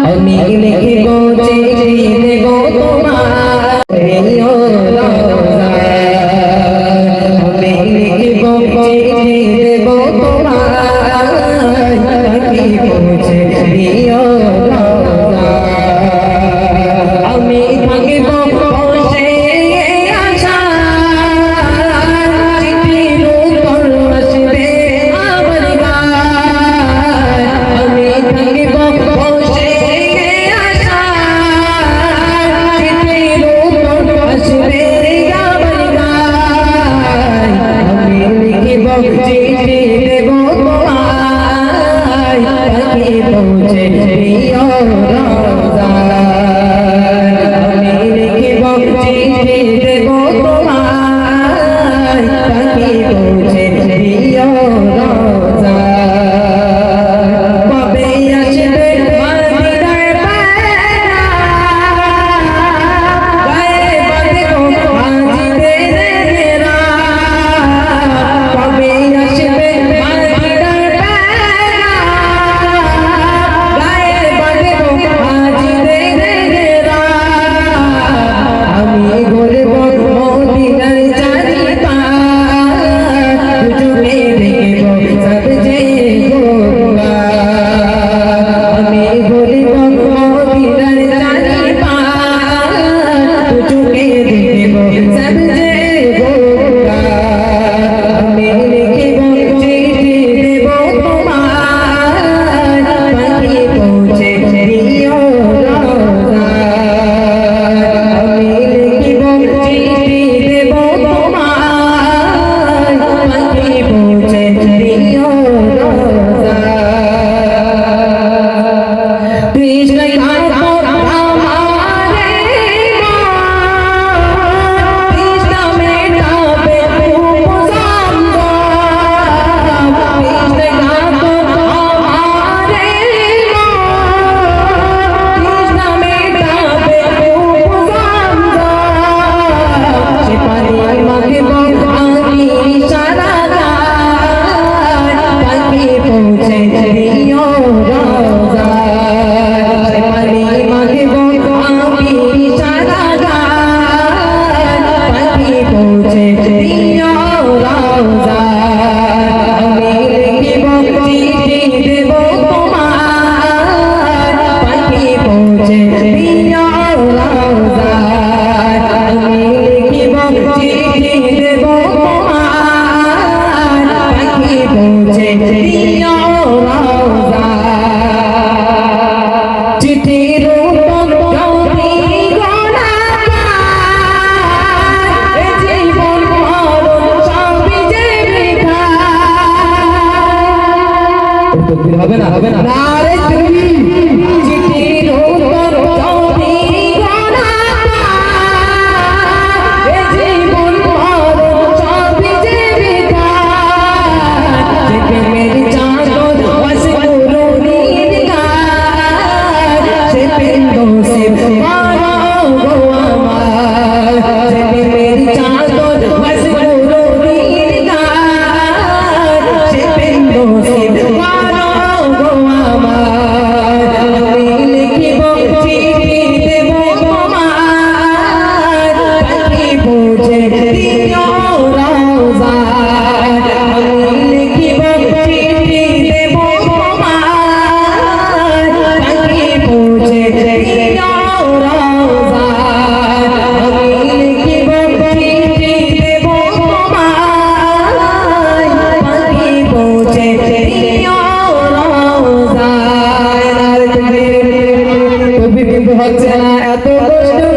আমি লিখিব চিঠি দেব তোমার প্রিয় রওজায় আমি লিখিব চিঠি দেব তোমার পাখি পৌঁছে প্রিয় রওজায় আমি থাকিব বসে আশা চিঠির উত্তর আসবে আমার গায় আমি থাকিব বসে আশা চিঠির উত্তর আসবে আমার গায় আমি লিখিব চিঠি দেব তোমায় পাখি পৌঁছে প্রিয় রওজায় আমি লিখিব চিঠি দেব তোমায় পাখি পৌঁছে প্রিয় রওজায় কবে আসবে মদিনার বেলা গায়ে বাঁধব হাজিদের ঘেরা কবে আসবে মদিনার বেলা গায়ে বাঁধব হাজিদের ঘেরা আমি ঘুরব মদিনার চারিপাশ দুজনে দেখব সবচেয়ে গোরা আমি ঘুরব মদিনার চারিপাশ দুজনে দেখব সবচেয়ে গোরা আমি লিখিব চিঠি দেব তোমার পাখি পৌঁছে প্রিয় রওজায় আমি লিখিব চিঠি দেব তোমার পাখি পৌঁছে প্রিয় রওজায় কৃষ্ণ কাতর আমারে কৃষ্ণ মেটাবে উপজাম কৃষ্ণ কাতর আমারে কৃষ্ণ মেটাবে উপজাম সে পানি মাগব আমি সারা গায় পাখি পৌঁছে প্রিয় রওজায় সে পানি মাগব আমি সারা গায় পাখি পৌঁছে প্রিয় রওজায় আমি লিখিব চিঠি দেব তোমার পাখি পৌঁছে প্রিয় রওজায় আমি লিখিব চিঠি দেব তোমার পাখি পৌঁছে প্রিয় রওজায় চিঠির উত্তর গৌরী গোলাকার জীবন মরণ সবই যে বৃথা হবে না রে তুমি চিঠির উত্তর গৌরী গোলাকার জীবন মরণ সবই যে বৃথা যে প্রেমের চাদর ওয়াসগুরু নির্গার সে প্রেম দোষে মারো গো আমার যে প্রেমের চাদর ওয়াসগুরু নির্গার সে প্রেম দোষে মারো গো আমার আমি লিখিব চিঠি দেব তোমার পাখি পৌঁছে প্রিয় রওজায় আমি লিখিব চিঠি দেব তোমার পাখি পৌঁছে প্রিয় রওজায় আমি লিখিব চিঠি দেব তোমার পাখি পৌঁছে প্রিয় রওজায় কবি কিন্তু হচ্ছে না এত কষ্ট